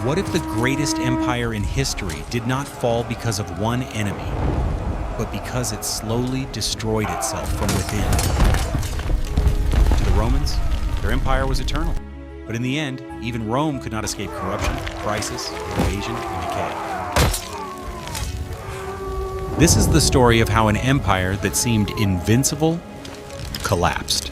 What if the greatest empire in history did not fall because of one enemy, but because it slowly destroyed itself from within? To the Romans, their empire was eternal. But in the end, even Rome could not escape corruption, crisis, invasion, and decay. This is the story of how an empire that seemed invincible collapsed.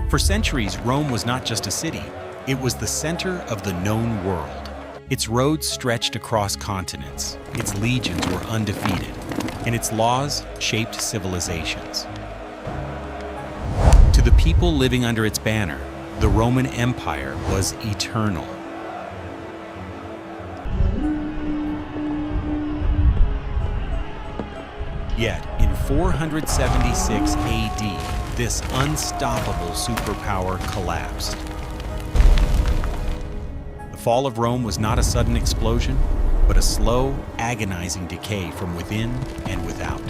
For centuries, Rome was not just a city, it was the center of the known world. Its roads stretched across continents, its legions were undefeated, and its laws shaped civilizations. To the people living under its banner, the Roman Empire was eternal. Yet, in 476 AD, this unstoppable superpower collapsed. The fall of Rome was not a sudden explosion, but a slow, agonizing decay from within and without.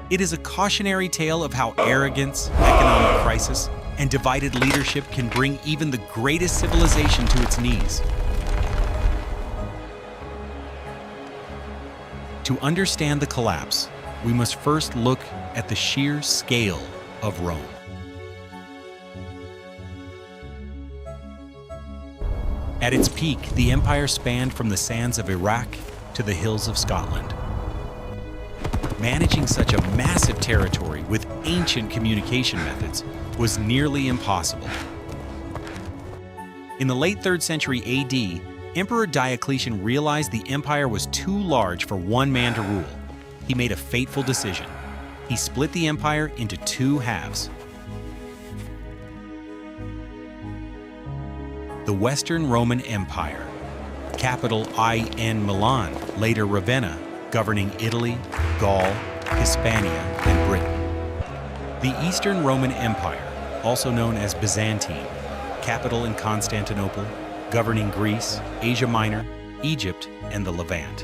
It is a cautionary tale of how arrogance, economic crisis, and divided leadership can bring even the greatest civilization to its knees. To understand the collapse, we must first look at the sheer scale of Rome. At its peak, the empire spanned from the sands of Iraq to the hills of Scotland. Managing such a massive territory with ancient communication methods was nearly impossible. In the late 3rd century AD, Emperor Diocletian realized the empire was too large for one man to rule. He made a fateful decision. He split the empire into two halves. The Western Roman Empire, capital in Milan, later Ravenna, governing Italy, Gaul, Hispania, and Britain. The Eastern Roman Empire, also known as Byzantine, capital in Constantinople, governing Greece, Asia Minor, Egypt, and the Levant.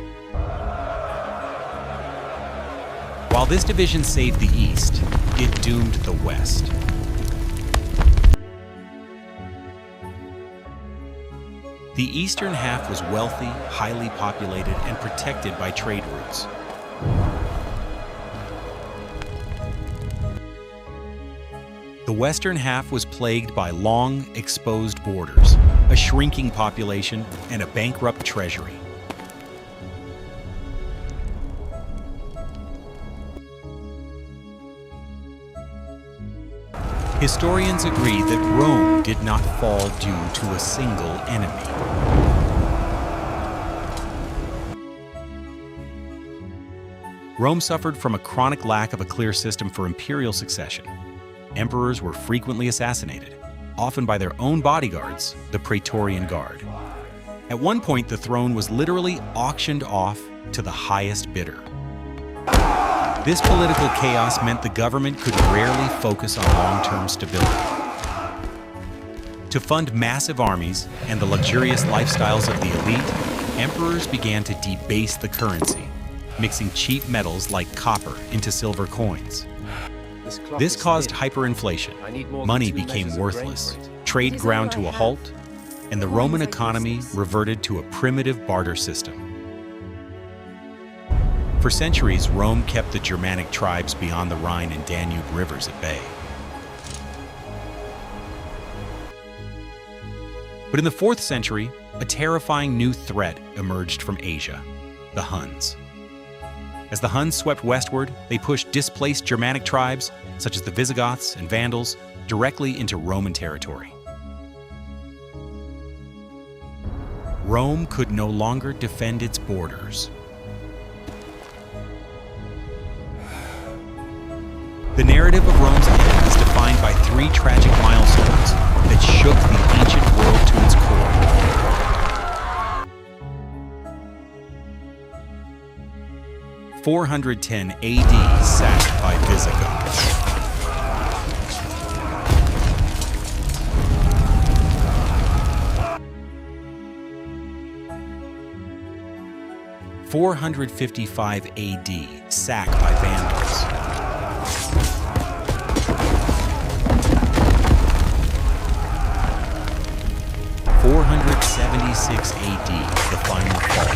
While this division saved the East, it doomed the West. The eastern half was wealthy, highly populated, and protected by trade routes. The western half was plagued by long, exposed borders, a shrinking population, and a bankrupt treasury. Historians agree that Rome did not fall due to a single enemy. Rome suffered from a chronic lack of a clear system for imperial succession. Emperors were frequently assassinated, often by their own bodyguards, the Praetorian Guard. At one point, the throne was literally auctioned off to the highest bidder. This political chaos meant the government could rarely focus on long-term stability. To fund massive armies and the luxurious lifestyles of the elite, emperors began to debase the currency, mixing cheap metals like copper into silver coins. This caused hyperinflation. Money became worthless, trade ground to a halt, and the Roman economy reverted to a primitive barter system. For centuries, Rome kept the Germanic tribes beyond the Rhine and Danube rivers at bay. But in the 4th century, a terrifying new threat emerged from Asia, the Huns. As the Huns swept westward, they pushed displaced Germanic tribes, such as the Visigoths and Vandals, directly into Roman territory. Rome could no longer defend its borders. The narrative of Rome's end is defined by 3 tragic milestones that shook the ancient world to its core. 410 AD, sacked by Visigoths. 455 AD, sack by Vandals. 476 AD, the final fall.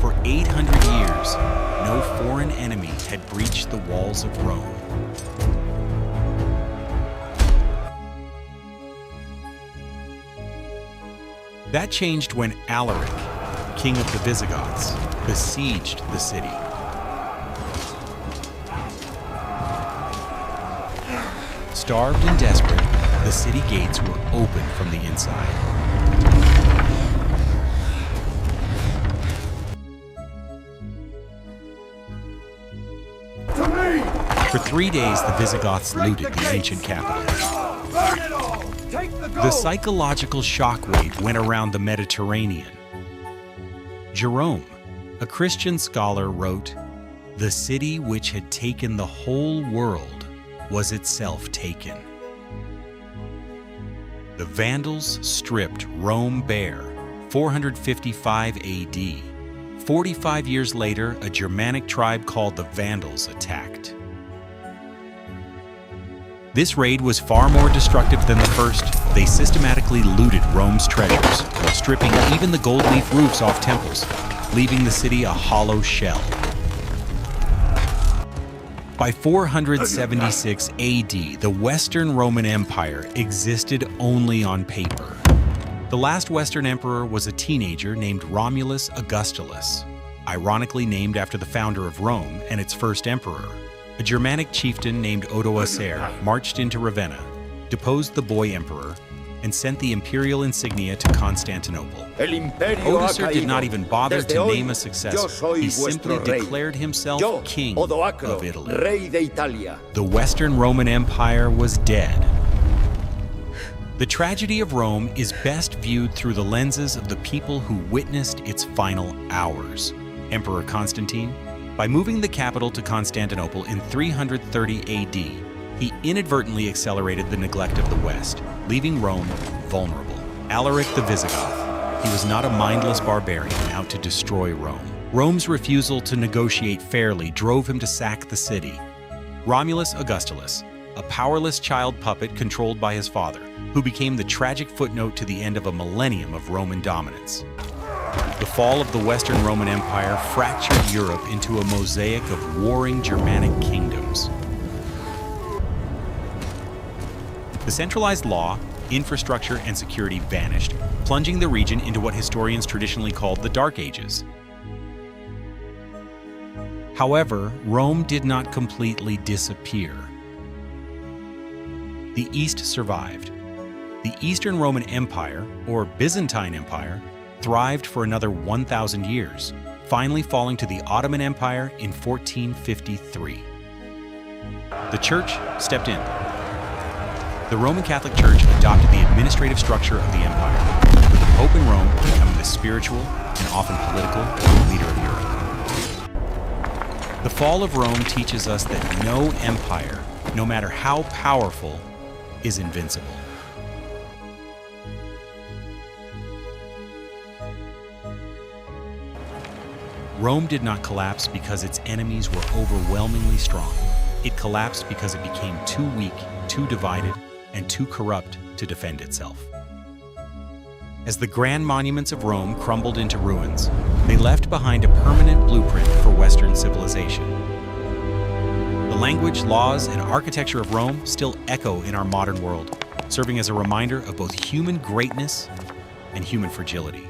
For 800 years, no foreign enemy had breached the walls of Rome. That changed when Alaric, king of the Visigoths, besieged the city. Starved and desperate, the city gates were open from the inside. For 3 days, the Visigoths looted the ancient capital. The psychological shockwave went around the Mediterranean. Jerome, a Christian scholar, wrote, "The city which had taken the whole world was itself taken." The Vandals stripped Rome bare, 455 AD. 45 years later, a Germanic tribe called the Vandals attacked. This raid was far more destructive than the first. They systematically looted Rome's treasures, stripping even the gold leaf roofs off temples, leaving the city a hollow shell. By 476 AD, the Western Roman Empire existed only on paper. The last Western emperor was a teenager named Romulus Augustulus, ironically named after the founder of Rome and its first emperor. A Germanic chieftain named Odoacer marched into Ravenna, deposed the boy emperor, and sent the imperial insignia to Constantinople. Odoacer did not even bother to name a successor. He simply declared himself king of Italy. The Western Roman Empire was dead. The tragedy of Rome is best viewed through the lenses of the people who witnessed its final hours. Emperor Constantine, by moving the capital to Constantinople in 330 AD, he inadvertently accelerated the neglect of the West, leaving Rome vulnerable. Alaric the Visigoth, he was not a mindless barbarian out to destroy Rome. Rome's refusal to negotiate fairly drove him to sack the city. Romulus Augustulus, a powerless child puppet controlled by his father, who became the tragic footnote to the end of a millennium of Roman dominance. The fall of the Western Roman Empire fractured Europe into a mosaic of warring Germanic kingdoms. The centralized law, infrastructure, and security vanished, plunging the region into what historians traditionally called the Dark Ages. However, Rome did not completely disappear. The East survived. The Eastern Roman Empire, or Byzantine Empire, thrived for another 1,000 years, finally falling to the Ottoman Empire in 1453. The Church stepped in. The Roman Catholic Church adopted the administrative structure of the empire, with the Pope in Rome becoming the spiritual and often political leader of Europe. The fall of Rome teaches us that no empire, no matter how powerful, is invincible. Rome did not collapse because its enemies were overwhelmingly strong. It collapsed because it became too weak, too divided, and too corrupt to defend itself. As the grand monuments of Rome crumbled into ruins, they left behind a permanent blueprint for Western civilization. The language, laws, and architecture of Rome still echo in our modern world, serving as a reminder of both human greatness and human fragility.